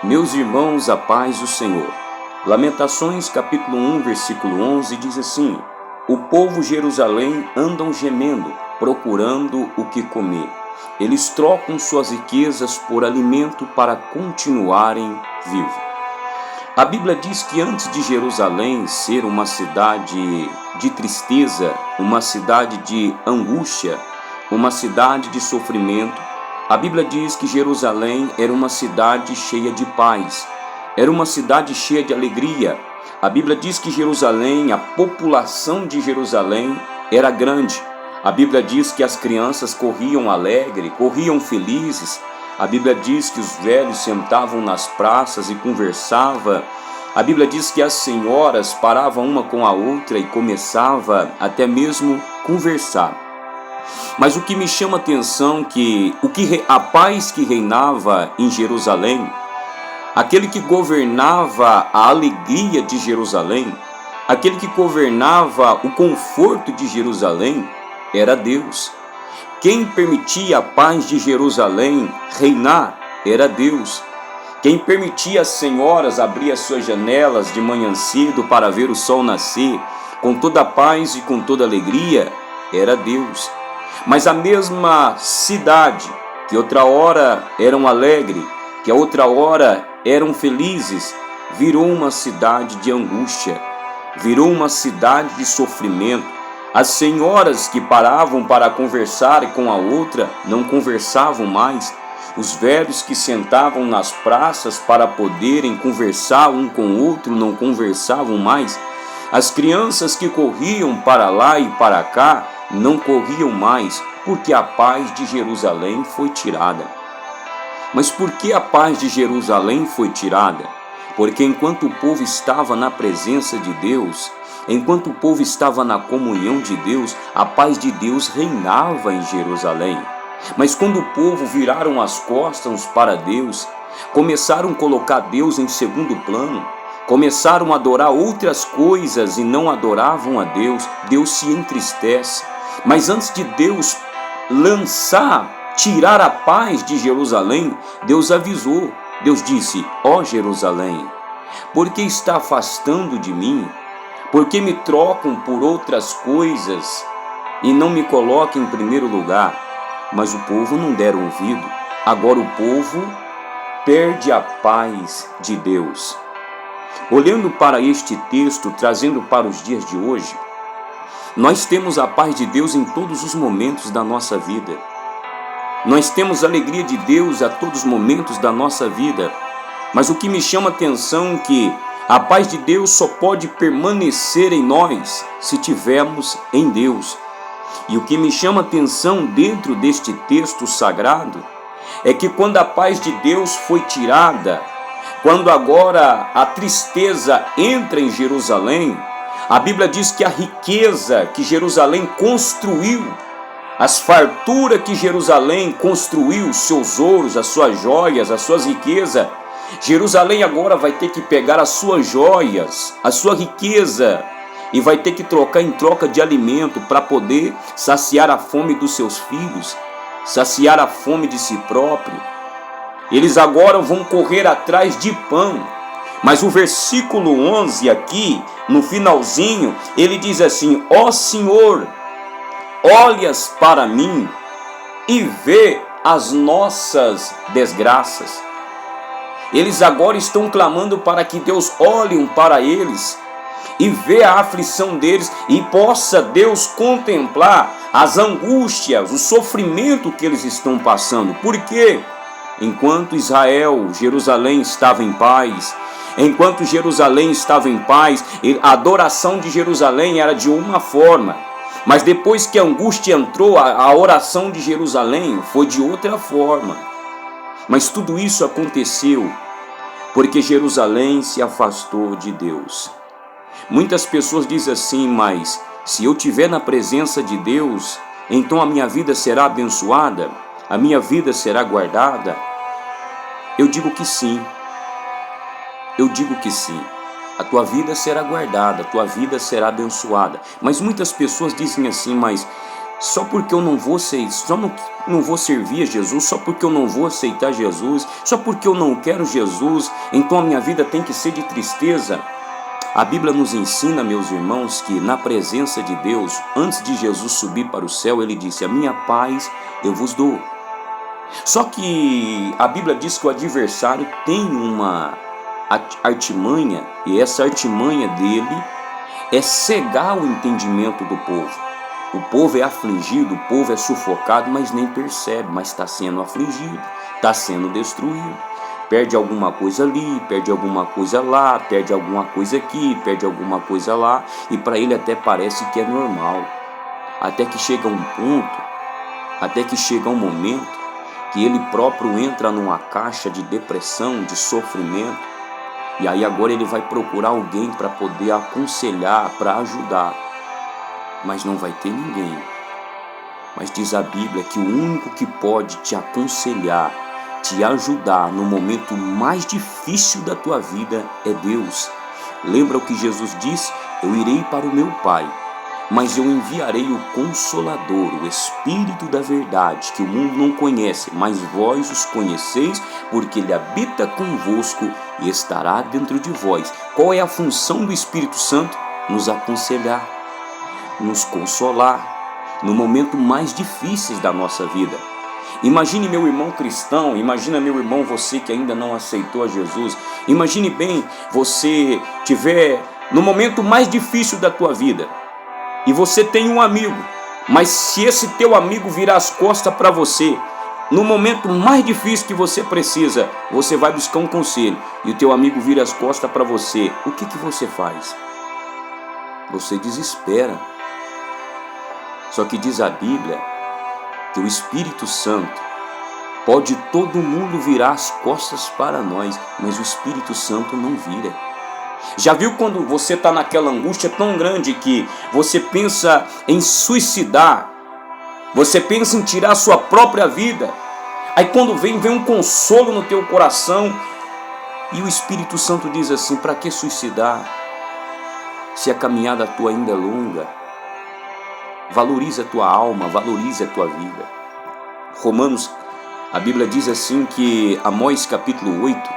Meus irmãos, a paz do Senhor. Lamentações capítulo 1, versículo 11 diz assim: O povo Jerusalém andam gemendo, procurando o que comer. Eles trocam suas riquezas por alimento para continuarem vivos. A Bíblia diz que antes de Jerusalém ser uma cidade de tristeza, uma cidade de angústia, uma cidade de sofrimento, a Bíblia diz que Jerusalém era uma cidade cheia de paz, era uma cidade cheia de alegria. A Bíblia diz que Jerusalém, a população de Jerusalém era grande. A Bíblia diz que as crianças corriam alegres, corriam felizes. A Bíblia diz que os velhos sentavam nas praças e conversavam. A Bíblia diz que as senhoras paravam uma com a outra e começavam até mesmo conversar. Mas o que me chama a atenção que a paz que reinava em Jerusalém, aquele que governava a alegria de Jerusalém, aquele que governava o conforto de Jerusalém, era Deus. Quem permitia a paz de Jerusalém reinar era Deus. Quem permitia as senhoras abrir as suas janelas de manhã cedo para ver o sol nascer, com toda a paz e com toda a alegria, era Deus. Mas a mesma cidade, que outra hora eram alegres, que a outra hora eram felizes, virou uma cidade de angústia, virou uma cidade de sofrimento. As senhoras que paravam para conversar com a outra não conversavam mais. Os velhos que sentavam nas praças para poderem conversar um com o outro não conversavam mais. As crianças que corriam para lá e para cá não corriam mais, porque a paz de Jerusalém foi tirada. Mas por que a paz de Jerusalém foi tirada? Porque enquanto o povo estava na presença de Deus, enquanto o povo estava na comunhão de Deus, a paz de Deus reinava em Jerusalém. Mas quando o povo viraram as costas para Deus, começaram a colocar Deus em segundo plano, começaram a adorar outras coisas e não adoravam a Deus, Deus se entristece. Mas antes de Deus tirar a paz de Jerusalém, Deus avisou. Deus disse: ó Jerusalém, por que está afastando de mim? Por que me trocam por outras coisas e não me colocam em primeiro lugar? Mas o povo não deram ouvido. Agora o povo perde a paz de Deus. Olhando para este texto, trazendo para os dias de hoje, nós temos a paz de Deus em todos os momentos da nossa vida. Nós temos a alegria de Deus a todos os momentos da nossa vida. Mas o que me chama a atenção é que a paz de Deus só pode permanecer em nós se tivermos em Deus. E o que me chama a atenção dentro deste texto sagrado é que quando a paz de Deus foi tirada, quando agora a tristeza entra em Jerusalém, a Bíblia diz que a riqueza que Jerusalém construiu, as farturas que Jerusalém construiu, os seus ouros, as suas joias, as suas riquezas, Jerusalém agora vai ter que pegar as suas joias, a sua riqueza, e vai ter que trocar em troca de alimento para poder saciar a fome dos seus filhos, saciar a fome de si próprio. Eles agora vão correr atrás de pão. Mas o versículo 11 aqui, no finalzinho, ele diz assim: ó Senhor, olhas para mim e vê as nossas desgraças. Eles agora estão clamando para que Deus olhe para eles e vê a aflição deles e possa Deus contemplar as angústias, o sofrimento que eles estão passando. Por quê? Enquanto Israel, Jerusalém estava em paz, enquanto Jerusalém estava em paz, a adoração de Jerusalém era de uma forma. Mas depois que a angústia entrou, a oração de Jerusalém foi de outra forma. Mas tudo isso aconteceu porque Jerusalém se afastou de Deus. Muitas pessoas dizem assim: mas se eu estiver na presença de Deus, então a minha vida será abençoada? A minha vida será guardada? Eu digo que sim. Eu digo que sim. A tua vida será guardada, a tua vida será abençoada. Mas muitas pessoas dizem assim: mas só porque eu não vou não vou servir a Jesus, só porque eu não vou aceitar Jesus, só porque eu não quero Jesus, então a minha vida tem que ser de tristeza. A Bíblia nos ensina, meus irmãos, que na presença de Deus, antes de Jesus subir para o céu, ele disse: a minha paz eu vos dou. Só que a Bíblia diz que o adversário tem uma artimanha, e essa artimanha dele é cegar o entendimento do povo. O povo é afligido, o povo é sufocado, mas nem percebe, mas está sendo afligido, está sendo destruído. Perde alguma coisa ali, perde alguma coisa lá, perde alguma coisa aqui, perde alguma coisa lá, e para ele até parece que é normal. Até que chega um ponto, até que chega um momento que ele próprio entra numa caixa de depressão, de sofrimento, e aí agora ele vai procurar alguém para poder aconselhar, para ajudar, mas não vai ter ninguém. Mas diz a Bíblia que o único que pode te aconselhar, te ajudar no momento mais difícil da tua vida é Deus. Lembra o que Jesus disse? Eu irei para o meu Pai, mas eu enviarei o Consolador, o Espírito da verdade, que o mundo não conhece, mas vós os conheceis, porque ele habita convosco e estará dentro de vós. Qual é a função do Espírito Santo? Nos aconselhar, nos consolar no momento mais difíceis da nossa vida. Imagine meu irmão cristão, imagina meu irmão, você que ainda não aceitou a Jesus. Imagine bem, você tiver no momento mais difícil da tua vida e você tem um amigo, mas se esse teu amigo virar as costas para você, no momento mais difícil que você precisa, você vai buscar um conselho e o teu amigo vira as costas para você, o que você faz? Você desespera. Só que diz a Bíblia que o Espírito Santo pode todo mundo virar as costas para nós, mas o Espírito Santo não vira. Já viu quando você está naquela angústia tão grande que você pensa em suicidar, você pensa em tirar a sua própria vida, aí quando vem um consolo no teu coração e o Espírito Santo diz assim: para que suicidar se a caminhada tua ainda é longa? Valorize a tua alma, valorize a tua vida. Romanos, a Bíblia diz assim que Amós capítulo 8,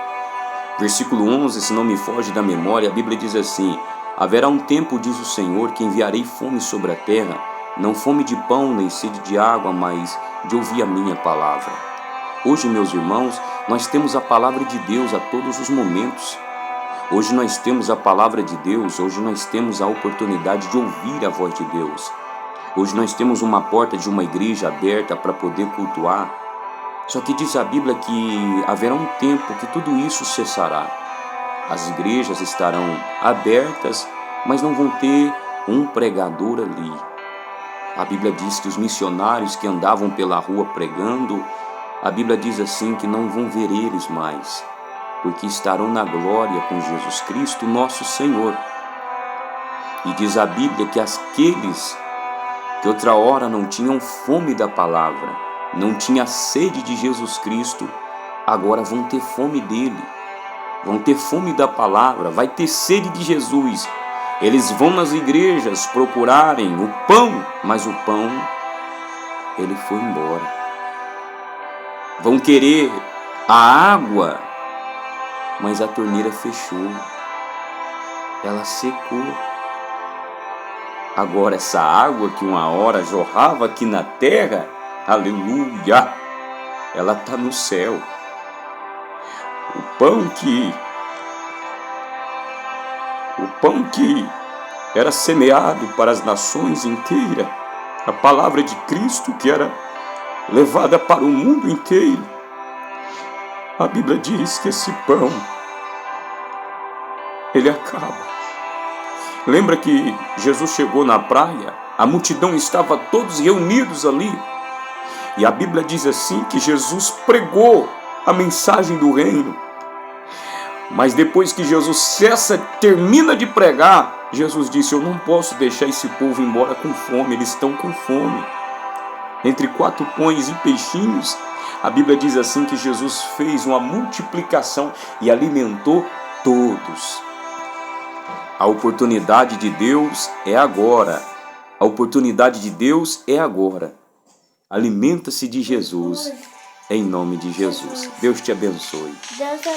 versículo 11, se não me foge da memória, a Bíblia diz assim: haverá um tempo, diz o Senhor, que enviarei fome sobre a terra, não fome de pão nem sede de água, mas de ouvir a minha palavra. Hoje, meus irmãos, nós temos a palavra de Deus a todos os momentos. Hoje nós temos a palavra de Deus, hoje nós temos a oportunidade de ouvir a voz de Deus. Hoje nós temos uma porta de uma igreja aberta para poder cultuar. Só que diz a Bíblia que haverá um tempo que tudo isso cessará. As igrejas estarão abertas, mas não vão ter um pregador ali. A Bíblia diz que os missionários que andavam pela rua pregando, a Bíblia diz assim que não vão ver eles mais, porque estarão na glória com Jesus Cristo, nosso Senhor. E diz a Bíblia que aqueles que outra hora não tinham fome da palavra, não tinham sede de Jesus Cristo, agora vão ter fome dele, vão ter fome da palavra, vai ter sede de Jesus. Eles vão nas igrejas procurarem o pão, mas o pão, ele foi embora. Vão querer a água, mas a torneira fechou, ela secou. Agora essa água que uma hora jorrava aqui na terra, aleluia, ela está no céu. O pão que era semeado para as nações inteiras, a palavra de Cristo que era levada para o mundo inteiro. A Bíblia diz que esse pão, ele acaba. Lembra que Jesus chegou na praia, a multidão estava todos reunidos ali, e a Bíblia diz assim que Jesus pregou a mensagem do reino. Mas depois que Jesus termina de pregar, Jesus disse: eu não posso deixar esse povo embora com fome, eles estão com fome. Entre 4 pães e peixinhos, a Bíblia diz assim que Jesus fez uma multiplicação e alimentou todos. A oportunidade de Deus é agora. A oportunidade de Deus é agora. Alimenta-se de Jesus, em nome de Jesus. Deus te abençoe.